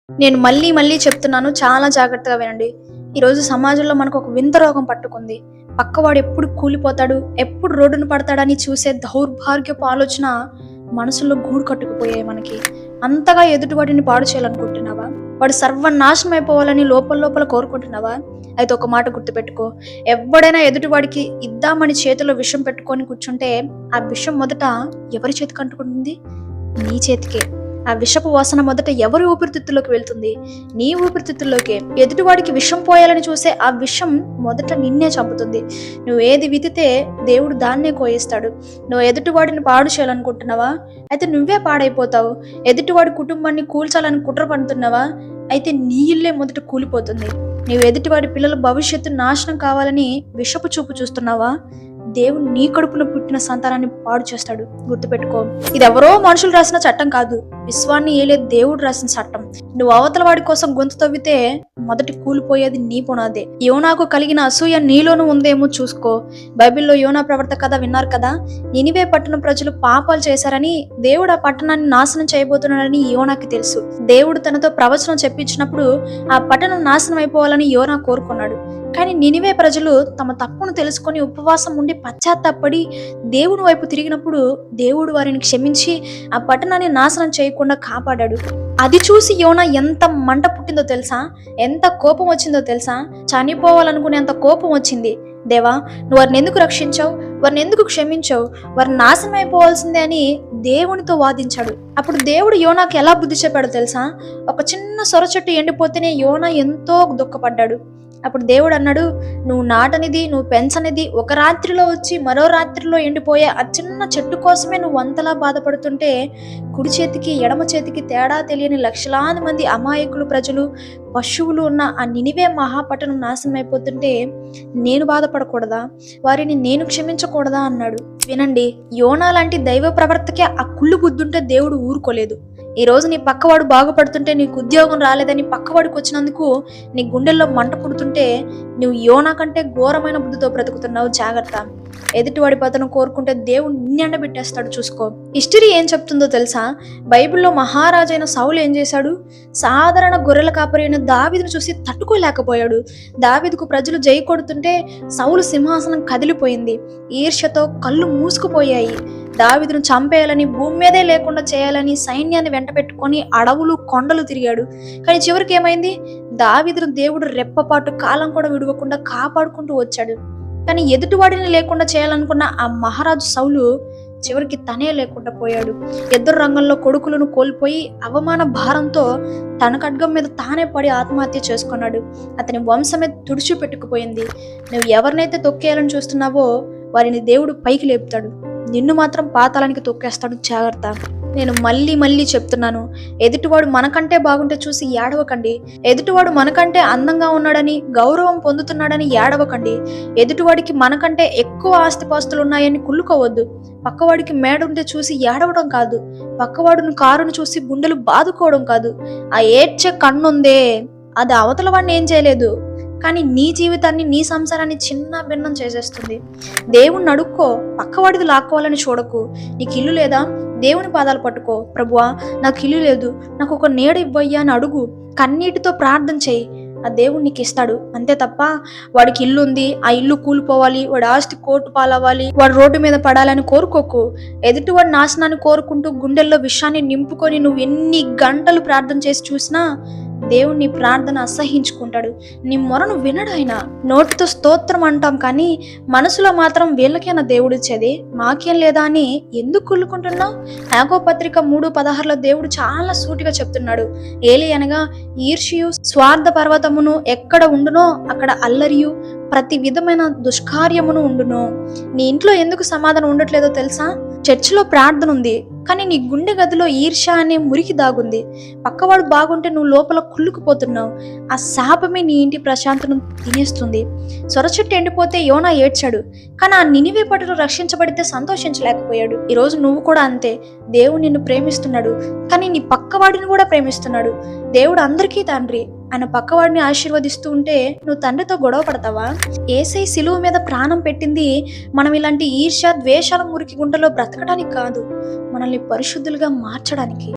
నేను మళ్ళీ మళ్ళీ చెప్తున్నాను, చాలా జాగ్రత్తగా వినండి. ఈరోజు సమాజంలో మనకు ఒక వింత రోగం పట్టుకుంది. పక్కవాడు ఎప్పుడు కూలిపోతాడు, ఎప్పుడు రోడ్డున పడతాడని చూసే దౌర్భాగ్యపు ఆలోచన మనసులో గూడు కట్టుకుపోయాయి మనకి. అంతగా ఎదుటివాడిని పాడు చేయాలనుకుంటున్నావా? వాడు సర్వనాశనం అయిపోవాలని లోపల లోపల కోరుకుంటున్నావా? అయితే ఒక మాట గుర్తుపెట్టుకో, ఎవడైనా ఎదుటివాడికి ఇద్దామని చేతిలో విషం పెట్టుకొని కూర్చుంటే ఆ విషం మొదట ఎవరి చేతికి అంటుకుంటుంది? నీ చేతికే. ఆ విషపు వాసన మొదట ఎవరి ఊపిరితిత్తుల్లోకి వెళ్తుంది? నీ ఊపిరితిత్తుల్లోకే. ఎదుటివాడికి విషం పోయాలని చూసే ఆ విషం మొదట నిన్నే చంపుతుంది. నువ్వు ఏది విధితే దేవుడు దాన్నే కోయిస్తాడు. నువ్వు ఎదుటివాడిని పాడు చేయాలనుకుంటున్నావా? అయితే నువ్వే పాడైపోతావు. ఎదుటివాడి కుటుంబాన్ని కూల్చాలని కుట్ర పడుతున్నావా? అయితే నీ ఇల్లే మొదట కూలిపోతుంది. నువ్వు ఎదుటివాడి పిల్లల భవిష్యత్తు నాశనం కావాలని విషపు చూపు చూస్తున్నావా? దేవుడు నీ కడుపున పుట్టిన సంతానాన్ని పాడు చేస్తాడు. గుర్తుపెట్టుకో, ఇది ఎవరో మనుషులు రాసిన చట్టం కాదు, విశ్వాన్ని ఏలే దేవుడు రాసిన చట్టం. నువ్వు అవతల వాడి కోసం గొంతు తవ్వితే మొదటి కూలిపోయేది నీ పునాదే. యోనాకు కలిగిన అసూయ నీలోనూ ఉందేమో చూసుకో. బైబిల్లో యోనా ప్రవర్త కథ విన్నారు కదా. నినివే పట్టణ ప్రజలు పాపాలు చేశారని, దేవుడు ఆ పట్టణాన్ని నాశనం చేయబోతున్నాడని యోనాకి తెలుసు. దేవుడు తనతో ప్రవచనం చెప్పించినప్పుడు ఆ పట్టణం నాశనం అయిపోవాలని యోనా కోరుకున్నాడు. కానీ నినివే ప్రజలు తమ తప్పును తెలుసుకొని ఉపవాసం ఉండి పశ్చాత్తాపడి దేవుని వైపు తిరిగినప్పుడు దేవుడు వారిని క్షమించి ఆ పట్టణాన్ని నాశనం చేయకుండా కాపాడాడు. అది చూసి యోనా ఎంత మంట పుట్టిందో తెలుసా? ఎంత కోపం వచ్చిందో తెలుసా? చనిపోవాలనుకునేంత కోపం వచ్చింది. దేవా, నువ్వు వారిని ఎందుకు రక్షించావు? వారిని ఎందుకు క్షమించావు? వారిని నాశనం అయిపోవాల్సిందే అని దేవునితో వాదించాడు. అప్పుడు దేవుడు యోనాకి ఎలా బుద్ధి చెప్పాడో తెలుసా? ఒక చిన్న సొర చెట్టు ఎండిపోతేనే యోనా ఎంతో దుఃఖపడ్డాడు. అప్పుడు దేవుడు అన్నాడు, నువ్వు నాటనిది, నువ్వు పెంచనిది ఒక రాత్రిలో వచ్చి మరో రాత్రిలో ఎండిపోయే ఆ చిన్న చెట్టు కోసమే నువ్వు అంతలా బాధపడుతుంటే, కుడి చేతికి ఎడమ చేతికి తేడా తెలియని లక్షలాది మంది అమాయకులు ప్రజలు, పశువులు ఉన్న ఆ నినివే మహాపట్టణం నాశనం అయిపోతుంటే నేను బాధపడకూడదా? వారిని నేను క్షమించకూడదా అన్నాడు. వినండి, యోనా లాంటి దైవ ప్రవర్తకే ఆ కుళ్ళు బుద్ధుంటే దేవుడు ఊరుకోలేదు. ఈ రోజు నీ పక్కవాడు బాగుపడుతుంటే, నీకు ఉద్యోగం రాలేదని పక్కవాడికి వచ్చినందుకు నీ గుండెల్లో మంట పుడుతుంటే, నువ్వు యోనా కంటే ఘోరమైన బుద్ధితో బ్రతుకుతున్నావు. జాగ్రత్త. ఎదుటివాడి పతను కోరుకుంటే దేవుడు నిన్నెండబెట్టేస్తాడు. చూసుకో. హిస్టరీ ఏం చెప్తుందో తెలుసా? బైబిల్లో మహారాజైన సౌలు ఏం చేశాడు? సాధారణ గొర్రెల కాపరి అయిన దావీదును చూసి తట్టుకోలేకపోయాడు. దావీదుకు ప్రజలు జై కొడుతుంటే సౌలు సింహాసనం కదిలిపోయింది. ఈర్ష్యతో కళ్ళు మూసుకుపోయాయి. దావీదును చంపేయాలని, భూమి మీదే లేకుండా చేయాలని సైన్యాన్ని వెంట పెట్టుకొని అడవులు కొండలు తిరిగాడు. కానీ చివరికి ఏమైంది? దావీదును దేవుడు రెప్పపాటు కాలం కూడా విడవకుండా కాపాడుకుంటూ వచ్చాడు. కానీ ఎదుటివాడిని లేకుండా చేయాలనుకున్న ఆ మహారాజు సౌలు చివరికి తనే లేకుండా పోయాడు. ఎదురు రంగంలో కొడుకులను కోల్పోయి అవమాన భారంతో తన ఖడ్గం మీద తానే పడి ఆత్మహత్య చేసుకున్నాడు. అతని వంశమే తుడిచిపెట్టుకుపోయింది. నువ్వు ఎవరినైతే తొక్కేయాలని చూస్తున్నావో వారిని దేవుడు పైకి లేపుతాడు. నిన్ను మాత్రం పాతాళానికి తొక్కేస్తాడు. జాగ్రత్త. నేను మళ్ళీ మళ్ళీ చెప్తున్నాను, ఎదుటివాడు మనకంటే బాగుంటే చూసి ఏడవకండి. ఎదుటివాడు మనకంటే అందంగా ఉన్నాడని, గౌరవం పొందుతున్నాడని ఏడవకండి. ఎదుటివాడికి మనకంటే ఎక్కువ ఆస్తిపాస్తులు ఉన్నాయని కుళ్ళుకోవద్దు. పక్కవాడికి మేడుంటే చూసి ఏడవడం కాదు, పక్కవాడును కారును చూసి గుండెలు బాదుకోవడం కాదు. ఆ ఏడ్చే కన్నుందే, అది అవతల వాడిని ఏం చేయలేదు, కానీ నీ జీవితాన్ని, నీ సంసారాన్ని చిన్న భిన్నం చేసేస్తుంది. దేవుణ్ణి అడుక్కో, పక్కవాడిది లాక్కోవాలని చూడకు. నీకు ఇల్లు లేదా? దేవుని పాదాలు పట్టుకో. ప్రభువా, నాకు ఇల్లు లేదు, నాకు ఒక నీడ ఇవ్వయ్యా అని అడుగు. కన్నీటితో ప్రార్థన చేయి. ఆ దేవుడు నీకు ఇస్తాడు. అంతే తప్ప వాడికి ఇల్లు ఉంది, ఆ ఇల్లు కూలిపోవాలి, వాడి ఆస్తి కోర్టు పాలవ్వాలి, వాడు రోడ్డు మీద పడాలని కోరుకోకు. ఎదుటి వాడి నాశనాన్ని కోరుకుంటూ గుండెల్లో విషాన్ని నింపుకొని నువ్వు ఎన్ని గంటలు ప్రార్థన చేసి చూసినా దేవుడు నీ ప్రార్థన అసహించుకుంటాడు. నీ మొరను వినడు ఆయన. నోటితో స్తోత్రం అంటాం కానీ మనసులో మాత్రం వీళ్ళకైనా దేవుడు ఇచ్చేది, మాకేం లేదా అని ఎందుకు కుళ్ళుకుంటున్నావు? యాకోబు పత్రిక 3:16లో దేవుడు చాలా సూటిగా చెప్తున్నాడు. ఏలి అనగా ఈర్ష్యు స్వార్థ పర్వతమును ఎక్కడ ఉండునో అక్కడ అల్లరియు ప్రతి విధమైన దుష్కార్యమును ఉండును. నీ ఇంట్లో ఎందుకు సమాధానం ఉండట్లేదో తెలుసా? చర్చిలో ప్రార్థన ఉంది, కానీ నీ గుండె గదిలో ఈర్ష్య అనే మురికి దాగుంది. పక్కవాడు బాగుంటే నువ్వు లోపల కుళ్ళుకుపోతున్నావు. ఆ శాపమే నీ ఇంటి ప్రశాంతను తినేస్తుంది. సొరచెట్టు ఎండిపోతే యోనా ఏడ్చాడు, కానీ ఆ నినివే పట్టణం రక్షించబడితే సంతోషించలేకపోయాడు. ఈరోజు నువ్వు కూడా అంతే. దేవుడు నిన్ను ప్రేమిస్తున్నాడు, కానీ నీ పక్కవాడిని కూడా ప్రేమిస్తున్నాడు. దేవుడు అందరికీ తండ్రి. ఆయన పక్కవాడిని ఆశీర్వదిస్తూ ఉంటే నువ్వు తండ్రితో గొడవ పడతావా? యేసయ్య సిలువ మీద ప్రాణం పెట్టింది మనం ఇలాంటి ఈర్ష్య, ద్వేషాల మురికి గుంటలో బ్రతకడానికి కాదు, మనల్ని పరిశుద్ధులుగా మార్చడానికి.